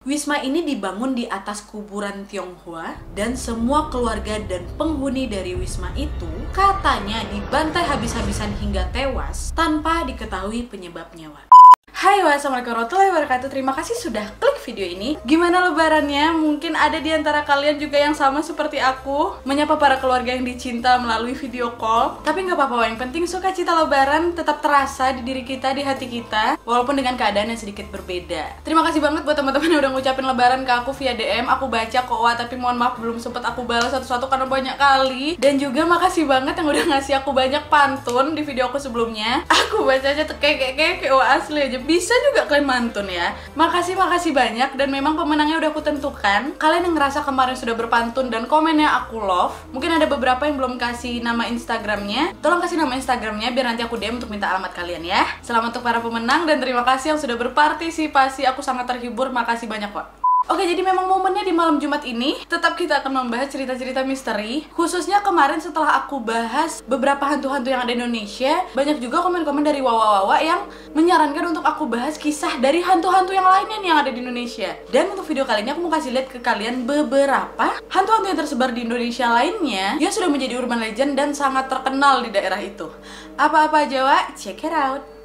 Wisma ini dibangun di atas kuburan Tionghoa dan semua keluarga dan penghuni dari wisma itu katanya dibantai habis-habisan hingga tewas tanpa diketahui penyebabnya, Wak. Hai, wassalamualaikum warahmatullahi wabarakatuh. Terima kasih sudah klik video ini. Gimana lebarannya? Mungkin ada di antara kalian juga yang sama seperti aku, menyapa para keluarga yang dicinta melalui video call. Tapi nggak apa-apa, yang penting sukacita lebaran tetap terasa di diri kita, di hati kita, walaupun dengan keadaan yang sedikit berbeda. Terima kasih banget buat teman-teman yang udah ngucapin lebaran ke aku via DM. Aku baca kok, Wak, tapi mohon maaf belum sempet aku balas satu-satu karena banyak kali. Dan juga makasih banget yang udah ngasih aku banyak pantun di video aku sebelumnya. Aku baca aja kayak Wak, asli aja. Bisa juga kalian mantun ya. Makasih banyak. Dan memang pemenangnya udah aku tentukan. Kalian yang ngerasa kemarin sudah berpantun dan komennya aku love, mungkin ada beberapa yang belum kasih nama Instagramnya. Tolong kasih nama Instagramnya biar nanti aku DM untuk minta alamat kalian ya. Selamat untuk para pemenang dan terima kasih yang sudah berpartisipasi. Aku sangat terhibur. Makasih banyak, Pak. Oke, jadi memang momennya di malam Jumat ini tetap kita akan membahas cerita-cerita misteri. Khususnya kemarin setelah aku bahas beberapa hantu-hantu yang ada di Indonesia, banyak juga komen-komen dari wawa-wawa yang menyarankan untuk aku bahas kisah dari hantu-hantu yang lainnya nih yang ada di Indonesia. Dan untuk video kali ini aku mau kasih lihat ke kalian beberapa hantu-hantu yang tersebar di Indonesia lainnya yang sudah menjadi urban legend dan sangat terkenal di daerah itu. Apa-apa aja, Wak? Check it out.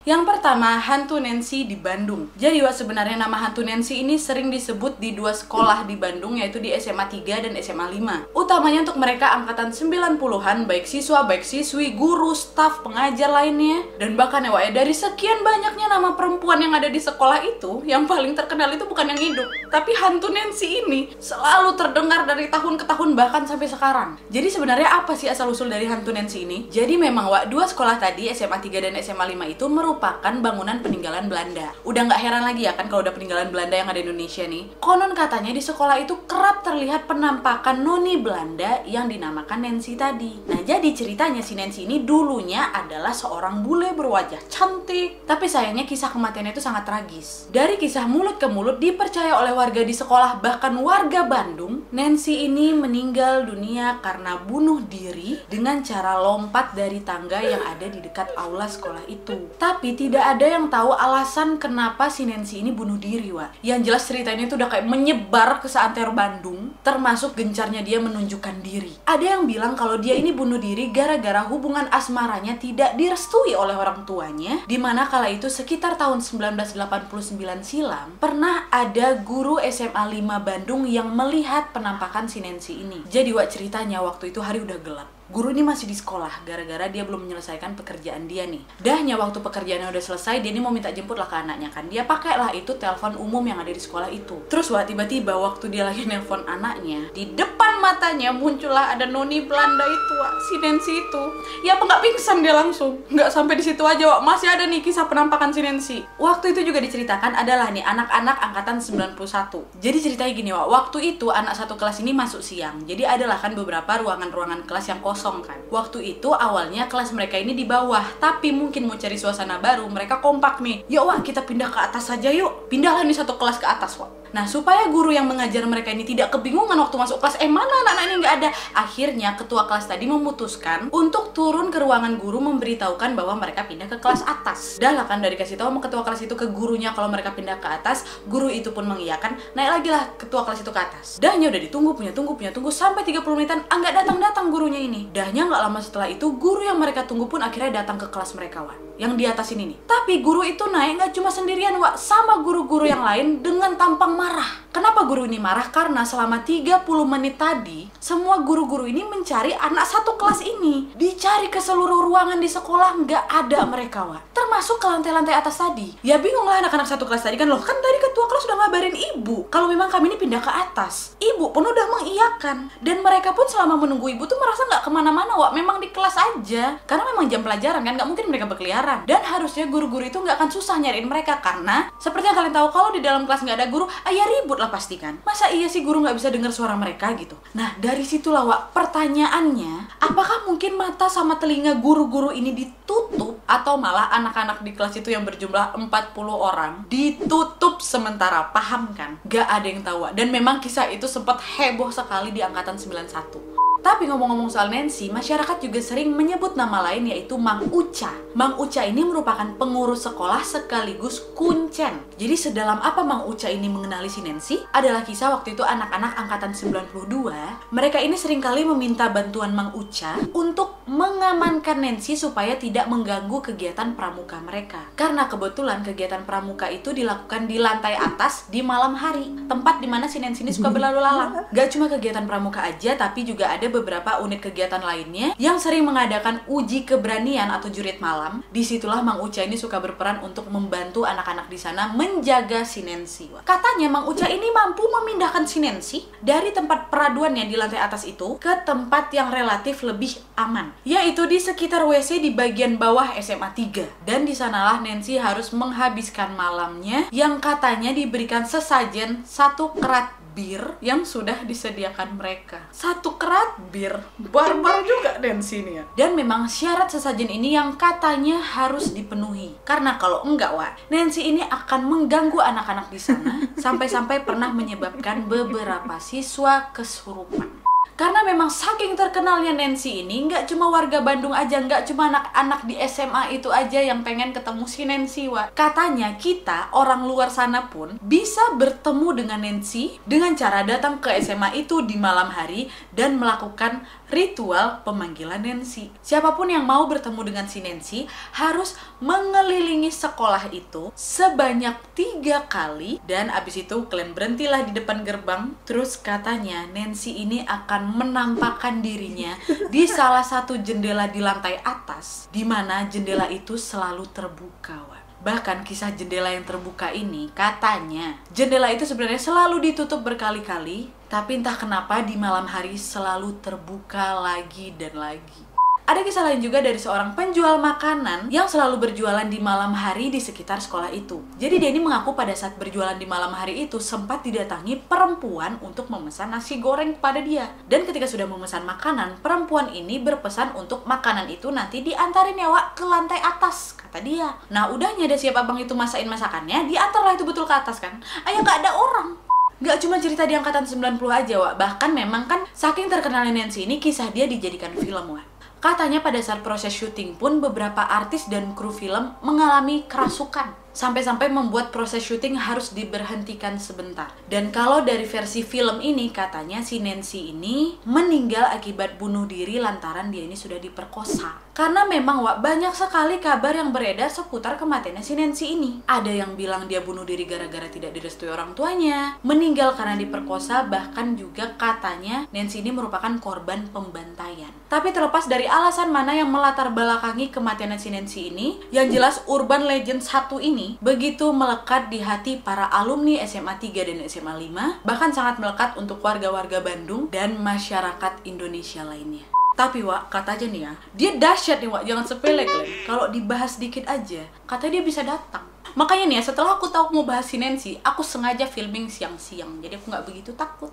Yang pertama, hantu Nancy di Bandung. Jadi, Wak, sebenarnya nama hantu Nancy ini sering disebut di dua sekolah di Bandung, yaitu di SMA 3 dan SMA 5. Utamanya untuk mereka angkatan 90-an, baik siswa, baik siswi, guru, staf, pengajar lainnya. Dan bahkan ya, Wak, dari sekian banyaknya nama perempuan yang ada di sekolah itu, yang paling terkenal itu bukan yang hidup, tapi hantu Nancy ini selalu terdengar dari tahun ke tahun, bahkan sampai sekarang. Jadi sebenarnya apa sih asal-usul dari hantu Nancy ini? Jadi memang, Wak, dua sekolah tadi, SMA 3 dan SMA 5 itu merupakan bangunan peninggalan Belanda. Udah nggak heran lagi ya kan kalau udah peninggalan Belanda yang ada di Indonesia nih. Konon katanya di sekolah itu kerap terlihat penampakan noni Belanda yang dinamakan Nancy tadi. Nah, jadi ceritanya si Nancy ini dulunya adalah seorang bule berwajah cantik. Tapi sayangnya kisah kematiannya itu sangat tragis. Dari kisah mulut ke mulut dipercaya oleh warga di sekolah, bahkan warga Bandung, Nancy ini meninggal dunia karena bunuh diri dengan cara lompat dari tangga yang ada di dekat aula sekolah itu. Tapi tidak ada yang tahu alasan kenapa si Nancy ini bunuh diri, Wak. Yang jelas ceritanya itu udah kayak menyebar ke seantero Bandung, termasuk gencarnya dia menunjukkan diri. Ada yang bilang kalau dia ini bunuh diri gara-gara hubungan asmaranya tidak direstui oleh orang tuanya, dimana kala itu sekitar tahun 1989 silam, pernah ada guru SMA 5 Bandung yang melihat penampakan si Nancy ini. Jadi, Wak, ceritanya waktu itu hari udah gelap. Guru ini masih di sekolah gara-gara dia belum menyelesaikan pekerjaan dia nih. Dahnya waktu pekerjaannya udah selesai, dia ini mau minta jemput lah ke anaknya kan. Dia pakailah itu telepon umum yang ada di sekolah itu. Terus, Wak, tiba-tiba waktu dia lagi nelpon anaknya, di depan matanya muncullah ada noni Belanda itu, Wak, si Nancy itu. Ya apa nggak pingsan dia langsung? Nggak sampai di situ aja, Wak. Masih ada nih kisah penampakan si Nancy. Waktu itu juga diceritakan adalah nih anak-anak angkatan 91. Jadi ceritanya gini, Wak. Waktu itu anak satu kelas ini masuk siang. Jadi adalah kan beberapa ruangan-ruangan kelas yang kosong kan. Waktu itu awalnya kelas mereka ini di bawah, tapi mungkin mau cari suasana baru, mereka kompak nih. Yuk, Wak, kita pindah ke atas saja yuk. Pindahlah nih satu kelas ke atas, Wak. Nah, supaya guru yang mengajar mereka ini tidak kebingungan waktu masuk kelas, mana anak-anak ini nggak ada. Akhirnya ketua kelas tadi memutuskan untuk turun ke ruangan guru memberitahukan bahwa mereka pindah ke kelas atas. Dah lah kan, dari kasih tahu sama ketua kelas itu ke gurunya kalau mereka pindah ke atas, guru itu pun mengiyakan. Naik lagi lah ketua kelas itu ke atas. Dahnya udah ditunggu, punya tunggu sampai 30 menitan, nggak datang gurunya ini. Dahnya nggak lama setelah itu, guru yang mereka tunggu pun akhirnya datang ke kelas mereka, Wak, yang di atas ini nih. Tapi guru itu naik nggak cuma sendirian, Wak, sama guru-guru yang lain dengan tampang marah. Kenapa guru ini marah? Karena selama 30 menit tadi, semua guru-guru ini mencari anak satu kelas ini. Dicari ke seluruh ruangan di sekolah, nggak ada mereka, Wak. Termasuk ke lantai-lantai atas tadi. Ya bingung lah anak-anak satu kelas tadi kan, loh kan tadi ketua kelas sudah ngabarin ibu kalau memang kami ini pindah ke atas. Ibu pun udah mengiyakan. Dan mereka pun selama menunggu ibu tuh merasa nggak kemana-mana, Wak. Memang di kelas aja. Karena memang jam pelajaran kan, nggak mungkin mereka berkeliaran. Dan harusnya guru-guru itu nggak akan susah nyariin mereka. Karena seperti yang kalian tahu, kalau di dalam kelas nggak ada guru, ya ribut lah pasti kan. Masa iya sih guru nggak bisa dengar suara mereka gitu? Nah, dari situlah, Wak, pertanyaannya, apakah mungkin mata sama telinga guru-guru ini ditutup? Atau malah anak-anak di kelas itu yang berjumlah 40 orang ditutup sementara? Paham kan? Gak ada yang tahu, Wak. Dan memang kisah itu sempat heboh sekali di angkatan 91. Tapi ngomong-ngomong soal Nancy, masyarakat juga sering menyebut nama lain yaitu Mang Uca. Mang Uca ini merupakan pengurus sekolah sekaligus kuncen. Jadi sedalam apa Mang Uca ini mengenali si Nancy? Adalah kisah waktu itu anak-anak angkatan 92, mereka ini seringkali meminta bantuan Mang Uca untuk mengamankan Nancy supaya tidak mengganggu kegiatan pramuka mereka. Karena kebetulan kegiatan pramuka itu dilakukan di lantai atas di malam hari, tempat dimana si Nancy ini suka berlalu lalang. Gak cuma kegiatan pramuka aja, tapi juga ada beberapa unit kegiatan lainnya yang sering mengadakan uji keberanian atau jurit malam. Disitulah Mang Uca ini suka berperan untuk membantu anak-anak di sana menjaga si Nancy. Katanya Mang Uca ini mampu memindahkan si Nancy dari tempat peraduannya di lantai atas itu ke tempat yang relatif lebih aman, yaitu di sekitar WC di bagian bawah SMA 3. Dan di sanalah Nancy harus menghabiskan malamnya yang katanya diberikan sesajen 1 kerat bir yang sudah disediakan mereka. 1 kerat bir, barbar juga Nancy ini ya. Dan memang syarat sesajen ini yang katanya harus dipenuhi. Karena kalau enggak, Nancy ini akan mengganggu anak-anak di sana sampai-sampai pernah menyebabkan beberapa siswa kesurupan. Karena memang saking terkenalnya Nancy ini, nggak cuma warga Bandung aja, nggak cuma anak-anak di SMA itu aja yang pengen ketemu si Nancy, Katanya kita, orang luar sana pun, bisa bertemu dengan Nancy dengan cara datang ke SMA itu di malam hari dan melakukan ritual pemanggilan Nancy. Siapapun yang mau bertemu dengan si Nancy harus mengelilingi sekolah itu sebanyak 3 kali, dan abis itu kalian berhentilah di depan gerbang. Terus katanya Nancy ini akan menampakkan dirinya di salah satu jendela di lantai atas, di mana jendela itu selalu terbuka. Bahkan kisah jendela yang terbuka ini, katanya jendela itu sebenarnya selalu ditutup berkali-kali, tapi entah kenapa di malam hari selalu terbuka lagi dan lagi. Ada kisah lain juga dari seorang penjual makanan yang selalu berjualan di malam hari di sekitar sekolah itu. Jadi dia ini mengaku pada saat berjualan di malam hari itu sempat didatangi perempuan untuk memesan nasi goreng kepada dia. Dan ketika sudah memesan makanan, perempuan ini berpesan untuk makanan itu nanti diantarin ya ke lantai atas, kata dia. Nah udahnya ada siap abang itu masakin masakannya, diantarlah itu betul ke atas kan. Ayah nggak ada orang. Gak cuma cerita di angkatan 90 aja, Bahkan memang kan saking terkenalnya Nancy ini, kisah dia dijadikan film, Katanya pada saat proses syuting pun beberapa artis dan kru film mengalami kerasukan. Sampai-sampai membuat proses syuting harus diberhentikan sebentar. Dan kalau dari versi film ini, katanya si Nancy ini meninggal akibat bunuh diri lantaran dia ini sudah diperkosa. Karena memang banyak sekali kabar yang beredar seputar kematiannya si Nancy ini. Ada yang bilang dia bunuh diri gara-gara tidak direstui orang tuanya, meninggal karena diperkosa, bahkan juga katanya Nancy ini merupakan korban pembantaian. Tapi terlepas dari alasan mana yang melatar belakangi kematian si Nancy ini, yang jelas urban legend satu ini begitu melekat di hati para alumni SMA 3 dan SMA 5, bahkan sangat melekat untuk warga-warga Bandung dan masyarakat Indonesia lainnya. Tapi kata aja nih ya, dia dahsyat nih jangan sepele kalian. Kalau dibahas dikit aja, katanya dia bisa datang. Makanya nih ya, setelah aku tahu mau bahas si Nancy, aku sengaja filming siang-siang, jadi aku nggak begitu takut.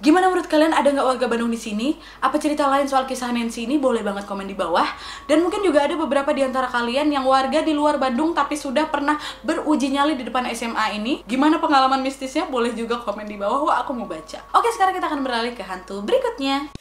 Gimana menurut kalian, ada nggak warga Bandung di sini? Apa cerita lain soal kisah Nancy ini? Boleh banget komen di bawah. Dan mungkin juga ada beberapa di antara kalian yang warga di luar Bandung tapi sudah pernah beruji nyali di depan SMA ini. Gimana pengalaman mistisnya? Boleh juga komen di bawah, aku mau baca. Oke, sekarang kita akan beralih ke hantu berikutnya.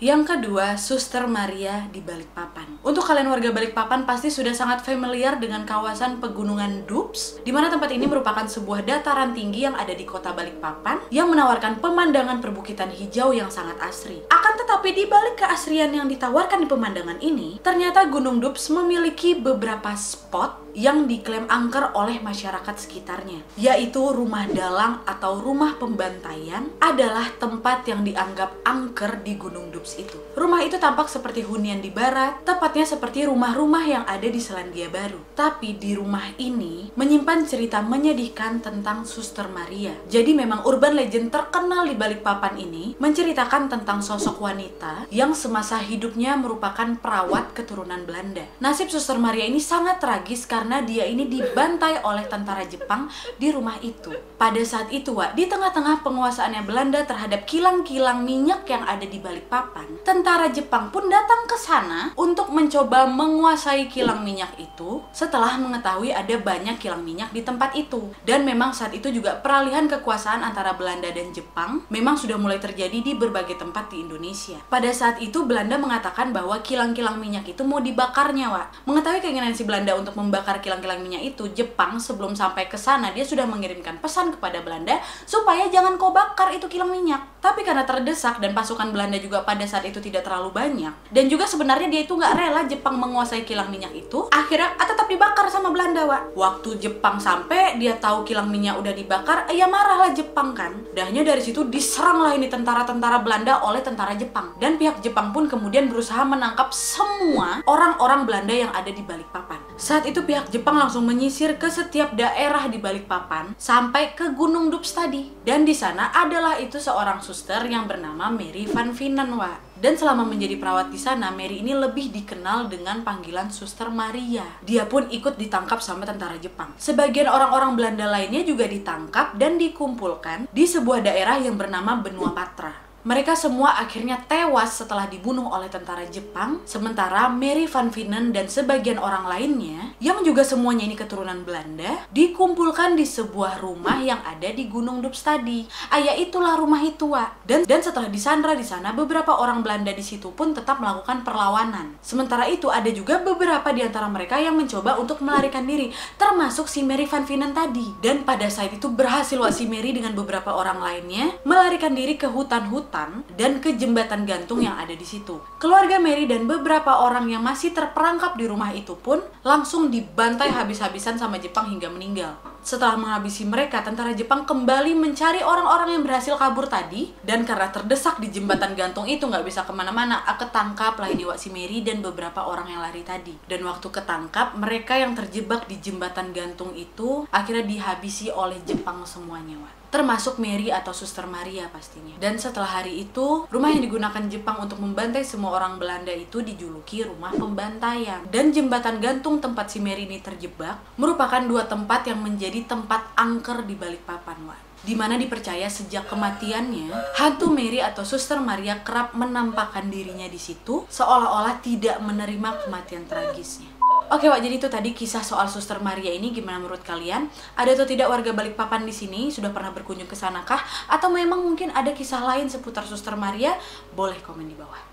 Yang kedua, Suster Maria di Balikpapan. Untuk kalian warga Balikpapan pasti sudah sangat familiar dengan kawasan Pegunungan Dups, di mana tempat ini merupakan sebuah dataran tinggi yang ada di kota Balikpapan yang menawarkan pemandangan perbukitan hijau yang sangat asri. Akan tetapi di balik keasrian yang ditawarkan di pemandangan ini, ternyata Gunung Dups memiliki beberapa spot yang diklaim angker oleh masyarakat sekitarnya, yaitu rumah dalang atau rumah pembantaian adalah tempat yang dianggap angker di Gunung Dups itu. Rumah itu tampak seperti hunian di barat, tepatnya seperti rumah-rumah yang ada di Selandia Baru. Tapi di rumah ini menyimpan cerita menyedihkan tentang Suster Maria. Jadi memang urban legend terkenal di Balikpapan ini menceritakan tentang sosok wanita yang semasa hidupnya merupakan perawat keturunan Belanda. Nasib Suster Maria ini sangat tragis karena dia ini dibantai oleh tentara Jepang di rumah itu. Pada saat itu, di tengah-tengah penguasaannya Belanda terhadap kilang-kilang minyak yang ada di Balikpapan, tentara Jepang pun datang ke sana untuk mencoba menguasai kilang minyak itu setelah mengetahui ada banyak kilang minyak di tempat itu. Dan memang saat itu juga peralihan kekuasaan antara Belanda dan Jepang memang sudah mulai terjadi di berbagai tempat di Indonesia. Pada saat itu Belanda mengatakan bahwa kilang-kilang minyak itu mau dibakarnya, Wak. Mengetahui keinginan si Belanda untuk membakar kilang-kilang minyak itu, Jepang sebelum sampai ke sana dia sudah mengirimkan pesan kepada Belanda supaya jangan kau bakar itu kilang minyak. Tapi karena terdesak dan pasukan Belanda juga pada saat itu tidak terlalu banyak, dan juga sebenarnya dia itu nggak rela Jepang menguasai kilang minyak itu, akhirnya tetap dibakar sama Belanda, Wak. Waktu Jepang sampai, dia tahu kilang minyak udah dibakar, ya marahlah Jepang kan. Dahnya dari situ diseranglah ini tentara-tentara Belanda oleh tentara Jepang. Dan pihak Jepang pun kemudian berusaha menangkap semua orang-orang Belanda yang ada di Balikpapan. Saat itu pihak Jepang langsung menyisir ke setiap daerah di Balikpapan sampai ke Gunung Dups tadi. Dan di sana adalah itu seorang suster yang bernama Mary Van Vienen, Wak. Dan selama menjadi perawat di sana, Mary ini lebih dikenal dengan panggilan Suster Maria. Dia pun ikut ditangkap sama tentara Jepang. Sebagian orang-orang Belanda lainnya juga ditangkap dan dikumpulkan di sebuah daerah yang bernama Benua Patra. Mereka semua akhirnya tewas setelah dibunuh oleh tentara Jepang, sementara Mary Van Vienen dan sebagian orang lainnya, yang juga semuanya ini keturunan Belanda, dikumpulkan di sebuah rumah yang ada di Gunung Dups tadi. Ya itulah rumah itu, Wak. Dan setelah disandra di sana, beberapa orang Belanda di situ pun tetap melakukan perlawanan. Sementara itu ada juga beberapa di antara mereka yang mencoba untuk melarikan diri, termasuk si Mary Van Vienen tadi. Dan pada saat itu berhasil, Wak, si Mary dengan beberapa orang lainnya melarikan diri ke hutan-hutan dan ke jembatan gantung yang ada di situ. Keluarga Mary dan beberapa orang yang masih terperangkap di rumah itu pun langsung dibantai habis-habisan sama Jepang hingga meninggal. Setelah menghabisi mereka, tentara Jepang kembali mencari orang-orang yang berhasil kabur tadi, dan karena terdesak di jembatan gantung itu nggak bisa kemana-mana, ketangkap lah ini, Wak, si Mary dan beberapa orang yang lari tadi. Dan waktu ketangkap, mereka yang terjebak di jembatan gantung itu akhirnya dihabisi oleh Jepang semuanya, Wak. Termasuk Mary atau Suster Maria pastinya. Dan setelah hari itu, rumah yang digunakan Jepang untuk membantai semua orang Belanda itu dijuluki rumah pembantaian. Dan jembatan gantung tempat si Mary ini terjebak merupakan dua tempat yang menjadi tempat angker di Balikpapan, Wak. Di mana dipercaya sejak kematiannya, hantu Mary atau Suster Maria kerap menampakkan dirinya di situ, seolah-olah tidak menerima kematian tragisnya. Oke, Wak, jadi itu tadi kisah soal Suster Maria ini. Gimana menurut kalian? Ada atau tidak warga Balikpapan di sini? Sudah pernah berkunjung ke sana kah? Atau memang mungkin ada kisah lain seputar Suster Maria? Boleh komen di bawah.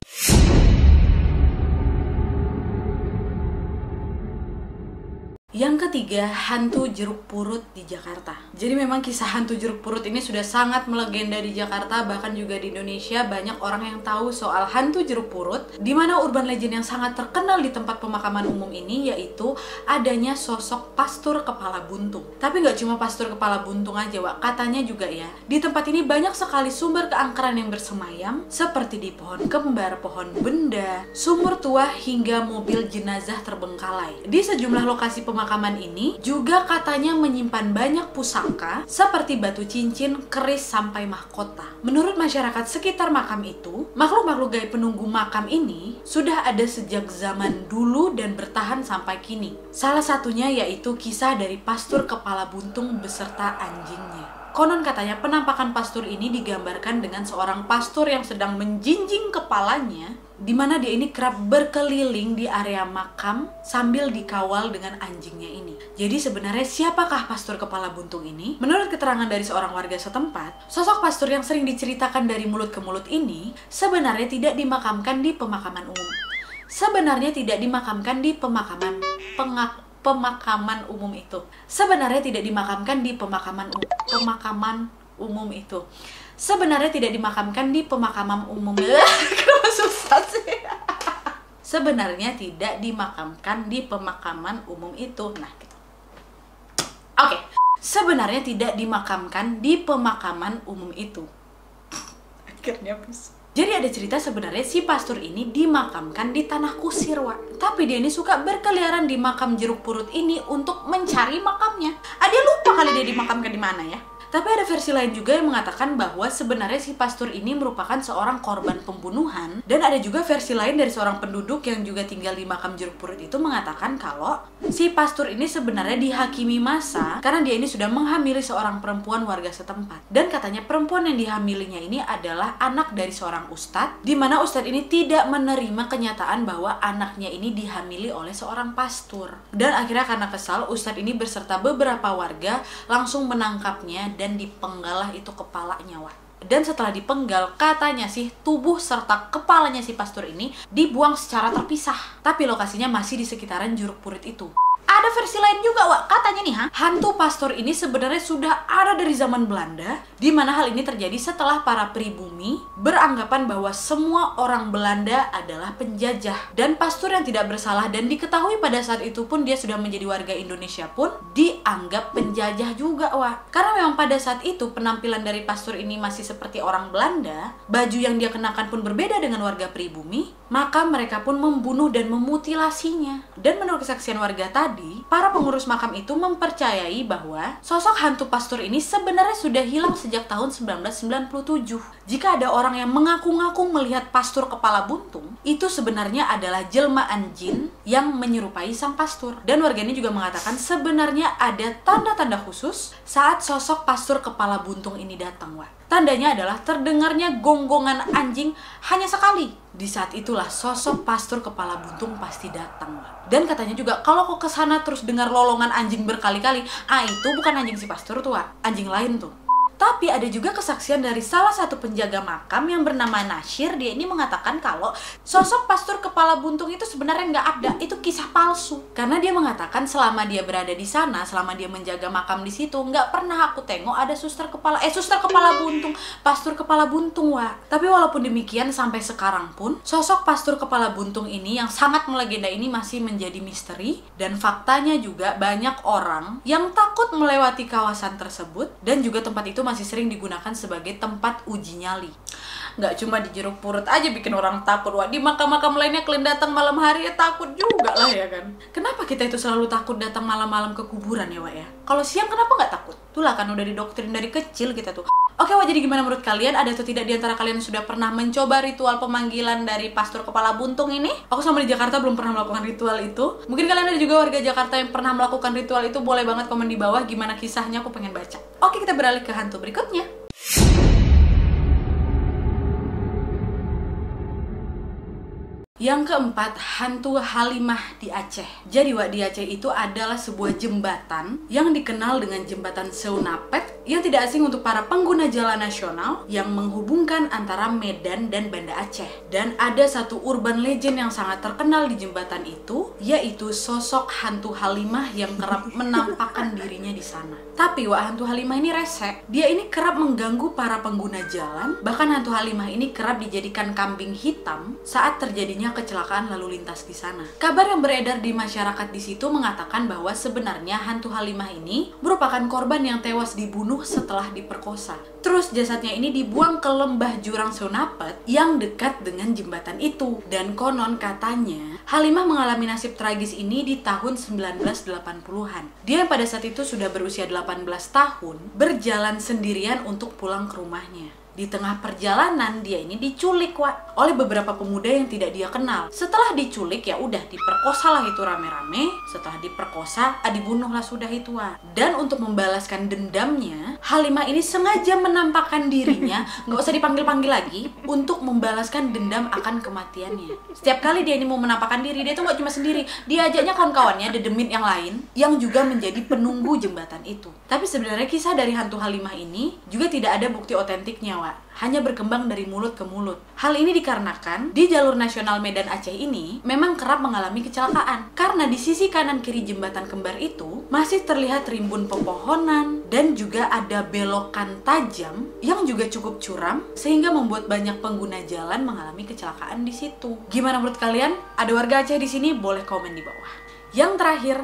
Yang ketiga, hantu jeruk purut di Jakarta. Jadi memang kisah hantu jeruk purut ini sudah sangat melegenda di Jakarta, bahkan juga di Indonesia banyak orang yang tahu soal hantu jeruk purut, di mana urban legend yang sangat terkenal di tempat pemakaman umum ini yaitu adanya sosok pastur kepala buntung. Tapi nggak cuma pastur kepala buntung aja, Wak. Katanya juga ya, di tempat ini banyak sekali sumber keangkeran yang bersemayam, seperti di pohon kembar, pohon benda, sumur tua, hingga mobil jenazah terbengkalai. Di sejumlah lokasi pemakaman ini juga katanya menyimpan banyak pusaka seperti batu cincin, keris, sampai mahkota. Menurut masyarakat sekitar makam itu, makhluk-makhluk gaib penunggu makam ini sudah ada sejak zaman dulu dan bertahan sampai kini. Salah satunya yaitu kisah dari pastur kepala buntung beserta anjingnya. Konon katanya penampakan pastur ini digambarkan dengan seorang pastur yang sedang menjinjing kepalanya, di mana dia ini kerap berkeliling di area makam sambil dikawal dengan anjingnya ini. Jadi sebenarnya siapakah pastur kepala buntung ini? Menurut keterangan dari seorang warga setempat, sosok pastur yang sering diceritakan dari mulut ke mulut ini sebenarnya tidak dimakamkan di pemakaman umum. Sebenarnya tidak dimakamkan di pemakaman umum itu. Sebenarnya tidak dimakamkan di pemakaman umum itu. Sebenarnya tidak dimakamkan di pemakaman umum. Kenapa susah sih? Sebenarnya tidak dimakamkan di pemakaman umum itu. Nah, gitu. Oke. Sebenarnya tidak dimakamkan di pemakaman umum itu. Akhirnya bisa. Jadi ada cerita sebenarnya si pastur ini dimakamkan di tanah kusir, Wak. Tapi dia ini suka berkeliaran di makam jeruk purut ini untuk mencari makamnya. Dia lupa kali dia dimakamkan di mana ya. Tapi ada versi lain juga yang mengatakan bahwa sebenarnya si pastor ini merupakan seorang korban pembunuhan. Dan ada juga versi lain dari seorang penduduk yang juga tinggal di makam Jeruk Purut itu mengatakan kalau si pastor ini sebenarnya dihakimi massa karena dia ini sudah menghamili seorang perempuan warga setempat. Dan katanya perempuan yang dihamilinya ini adalah anak dari seorang ustadz, di mana ustadz ini tidak menerima kenyataan bahwa anaknya ini dihamili oleh seorang pastor. Dan akhirnya karena kesal, ustadz ini beserta beberapa warga langsung menangkapnya dan dipenggalah itu kepalanya, Wak. Dan setelah dipenggal, katanya sih tubuh serta kepalanya si pastor ini dibuang secara terpisah. Tapi lokasinya masih di sekitaran Jeruk Purut itu. Ada versi lain juga, Wak. Katanya nih, hantu pastor ini sebenarnya sudah ada dari zaman Belanda, di mana hal ini terjadi setelah para pribumi beranggapan bahwa semua orang Belanda adalah penjajah. Dan pastor yang tidak bersalah dan diketahui pada saat itu pun dia sudah menjadi warga Indonesia pun dianggap penjajah juga, Wak. Karena memang pada saat itu penampilan dari pastor ini masih seperti orang Belanda, baju yang dia kenakan pun berbeda dengan warga pribumi, maka mereka pun membunuh dan memutilasinya. Dan menurut kesaksian warga tadi, para pengurus makam itu mempercayai bahwa sosok hantu pastor ini sebenarnya sudah hilang sejak tahun 1997. Jika ada orang yang mengaku-ngaku melihat pastor kepala buntung, itu sebenarnya adalah jelmaan jin yang menyerupai sang pastor. Dan warga ini juga mengatakan sebenarnya ada tanda-tanda khusus saat sosok pastor kepala buntung ini datang, Wak. Tandanya adalah terdengarnya gonggongan anjing hanya sekali. Di saat itulah sosok pastor kepala buntung pasti datang. Dan katanya juga kalau kok kesana terus dengar lolongan anjing berkali-kali, itu bukan anjing si pastor tuh, Wak. Anjing lain tuh. Tapi ada juga kesaksian dari salah satu penjaga makam yang bernama Nasir. Dia ini mengatakan kalau sosok pastor kepala buntung itu sebenarnya nggak ada, itu kisah palsu. Karena dia mengatakan selama dia berada di sana, selama dia menjaga makam di situ, nggak pernah aku tengok ada suster kepala buntung, pastor kepala buntung, Wak. Tapi walaupun demikian sampai sekarang pun sosok pastor kepala buntung ini yang sangat melegenda ini masih menjadi misteri. Dan faktanya juga banyak orang yang takut melewati kawasan tersebut, dan juga tempat itu masih sering digunakan sebagai tempat uji nyali. Nggak cuma di Jeruk Purut aja bikin orang takut, Wak. Di makam-makam lainnya kalian datang malam hari ya takut juga lah, ya kan? Kenapa kita itu selalu takut datang malam-malam ke kuburan ya, Wak, ya? Kalau siang kenapa nggak takut? Itulah kan udah didoktrin dari kecil kita tuh. Oke, Wak, jadi gimana menurut kalian? Ada atau tidak di antara kalian yang sudah pernah mencoba ritual pemanggilan dari pastor kepala buntung ini? Aku sama di Jakarta belum pernah melakukan ritual itu. Mungkin kalian ada juga warga Jakarta yang pernah melakukan ritual itu. Boleh banget komen di bawah gimana kisahnya, aku pengen baca. Oke, kita beralih ke hantu berikutnya. Yang keempat, hantu Halimah di Aceh. Jadi, Wak, di Aceh itu adalah sebuah jembatan yang dikenal dengan jembatan Seunapet yang tidak asing untuk para pengguna jalan nasional yang menghubungkan antara Medan dan Banda Aceh. Dan ada satu urban legend yang sangat terkenal di jembatan itu, yaitu sosok hantu Halimah yang kerap menampakkan dirinya di sana. Tapi, Wak, hantu Halimah ini resek. Dia ini kerap mengganggu para pengguna jalan. Bahkan hantu Halimah ini kerap dijadikan kambing hitam saat terjadinya kecelakaan lalu lintas di sana. Kabar yang beredar di masyarakat di situ mengatakan bahwa sebenarnya hantu Halimah ini merupakan korban yang tewas dibunuh setelah diperkosa. Terus jasadnya ini dibuang ke lembah jurang Seunapet yang dekat dengan jembatan itu. Dan konon katanya Halimah mengalami nasib tragis ini di tahun 1980-an. Dia yang pada saat itu sudah berusia 18 tahun berjalan sendirian untuk pulang ke rumahnya. Di tengah perjalanan dia ini diculik, Wak, oleh beberapa pemuda yang tidak dia kenal. Setelah diculik ya udah diperkosalah itu rame-rame. Setelah diperkosa, dibunuhlah sudah itu, Wak. Dan untuk membalaskan dendamnya, Halimah ini sengaja menampakkan dirinya, nggak usah dipanggil-panggil lagi, untuk membalaskan dendam akan kematiannya. Setiap kali dia ini mau menampakkan diri, dia tuh nggak cuma sendiri, dia ajaknya kawan-kawannya, dedemit yang lain, yang juga menjadi penunggu jembatan itu. Tapi sebenarnya kisah dari hantu Halimah ini juga tidak ada bukti otentiknya, Wak. Hanya berkembang dari mulut ke mulut. Hal ini dikarenakan di jalur nasional Medan Aceh ini memang kerap mengalami kecelakaan. Karena di sisi kanan kiri jembatan kembar itu masih terlihat rimbun pepohonan dan juga ada belokan tajam yang juga cukup curam sehingga membuat banyak pengguna jalan mengalami kecelakaan di situ. Gimana menurut kalian? Ada warga Aceh di sini? Boleh komen di bawah. Yang terakhir,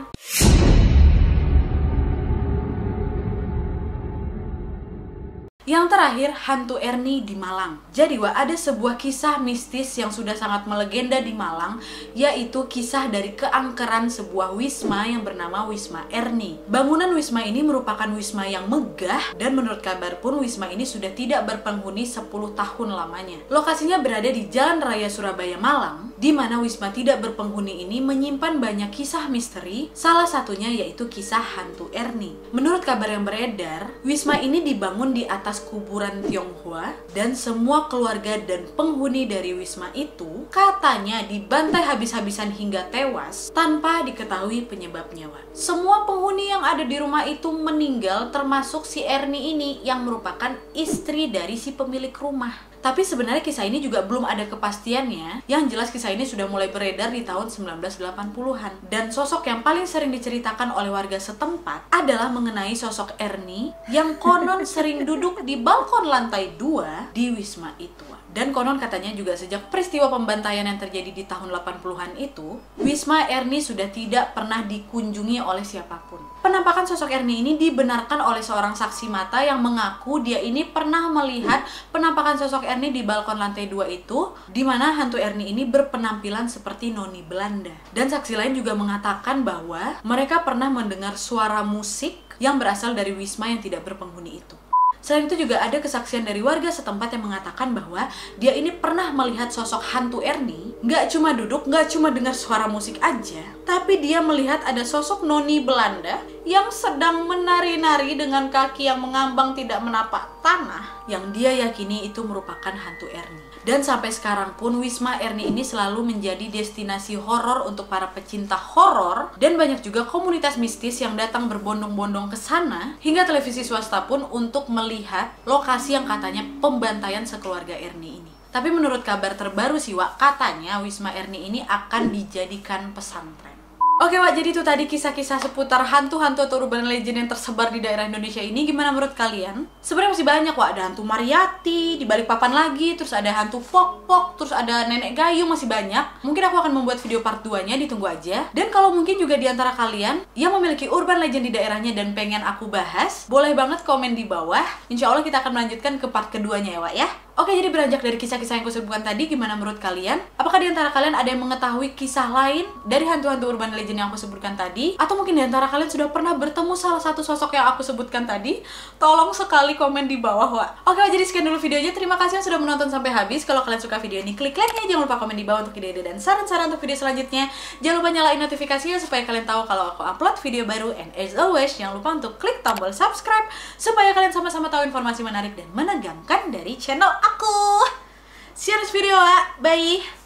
Yang terakhir, hantu Ernie di Malang. Jadi ada sebuah kisah mistis yang sudah sangat melegenda di Malang, yaitu kisah dari keangkeran sebuah wisma yang bernama Wisma Ernie. Bangunan wisma ini merupakan wisma yang megah, dan menurut kabar pun wisma ini sudah tidak berpenghuni 10 tahun lamanya. Lokasinya berada di Jalan Raya Surabaya Malang, di mana wisma tidak berpenghuni ini menyimpan banyak kisah misteri, salah satunya yaitu kisah hantu Ernie. Menurut kabar yang beredar, wisma ini dibangun di atas kuburan Tionghoa, dan semua keluarga dan penghuni dari wisma itu katanya dibantai habis-habisan hingga tewas tanpa diketahui penyebabnya. Semua penghuni yang ada di rumah itu meninggal, termasuk si Ernie ini yang merupakan istri dari si pemilik rumah. Tapi sebenarnya kisah ini juga belum ada kepastiannya. Yang jelas kisah ini sudah mulai beredar di tahun 1980-an. Dan sosok yang paling sering diceritakan oleh warga setempat adalah mengenai sosok Ernie yang konon sering duduk di balkon lantai 2 di wisma itu. Dan konon katanya juga sejak peristiwa pembantaian yang terjadi di tahun 80-an itu, Wisma Ernie sudah tidak pernah dikunjungi oleh siapapun. Penampakan sosok Ernie ini dibenarkan oleh seorang saksi mata yang mengaku dia ini pernah melihat penampakan sosok Ernie di balkon lantai 2 itu, di mana hantu Ernie ini berpenampilan seperti noni Belanda. Dan saksi lain juga mengatakan bahwa mereka pernah mendengar suara musik yang berasal dari wisma yang tidak berpenghuni itu. Selain itu juga ada kesaksian dari warga setempat yang mengatakan bahwa dia ini pernah melihat sosok hantu Ernie, nggak cuma duduk, nggak cuma dengar suara musik aja, tapi dia melihat ada sosok noni Belanda yang sedang menari-nari dengan kaki yang mengambang tidak menapak tanah, yang dia yakini itu merupakan hantu Ernie. Dan sampai sekarang pun Wisma Ernie ini selalu menjadi destinasi horor untuk para pecinta horor, dan banyak juga komunitas mistis yang datang berbondong-bondong ke sana, hingga televisi swasta pun untuk melihat lokasi yang katanya pembantaian sekeluarga Ernie ini. Tapi menurut kabar terbaru sih Wak, katanya Wisma Ernie ini akan dijadikan pesantren. Oke Wak, jadi itu tadi kisah-kisah seputar hantu-hantu atau urban legend yang tersebar di daerah Indonesia ini. Gimana menurut kalian? Sebenarnya masih banyak Wak, ada hantu Mariati, di Balikpapan lagi, terus ada hantu Pok-Pok, terus ada nenek gayung, masih banyak. Mungkin aku akan membuat video part 2-nya, ditunggu aja. Dan kalau mungkin juga di antara kalian yang memiliki urban legend di daerahnya dan pengen aku bahas, boleh banget komen di bawah. Insya Allah kita akan melanjutkan ke part keduanya ya Wak ya. Oke, jadi beranjak dari kisah-kisah yang aku sebutkan tadi, gimana menurut kalian? Apakah di antara kalian ada yang mengetahui kisah lain dari hantu-hantu urban legend yang aku sebutkan tadi? Atau mungkin di antara kalian sudah pernah bertemu salah satu sosok yang aku sebutkan tadi? Tolong sekali komen di bawah, Wak. Oke, jadi sekian dulu videonya. Terima kasih yang sudah menonton sampai habis. Kalau kalian suka video ini, klik like-nya. Jangan lupa komen di bawah untuk ide-ide dan saran-saran untuk video selanjutnya. Jangan lupa nyalain notifikasinya supaya kalian tahu kalau aku upload video baru. And as always, jangan lupa untuk klik tombol subscribe supaya kalian sama-sama tahu informasi menarik dan menegangkan dari channel aku. See you next video, Wak. Bye!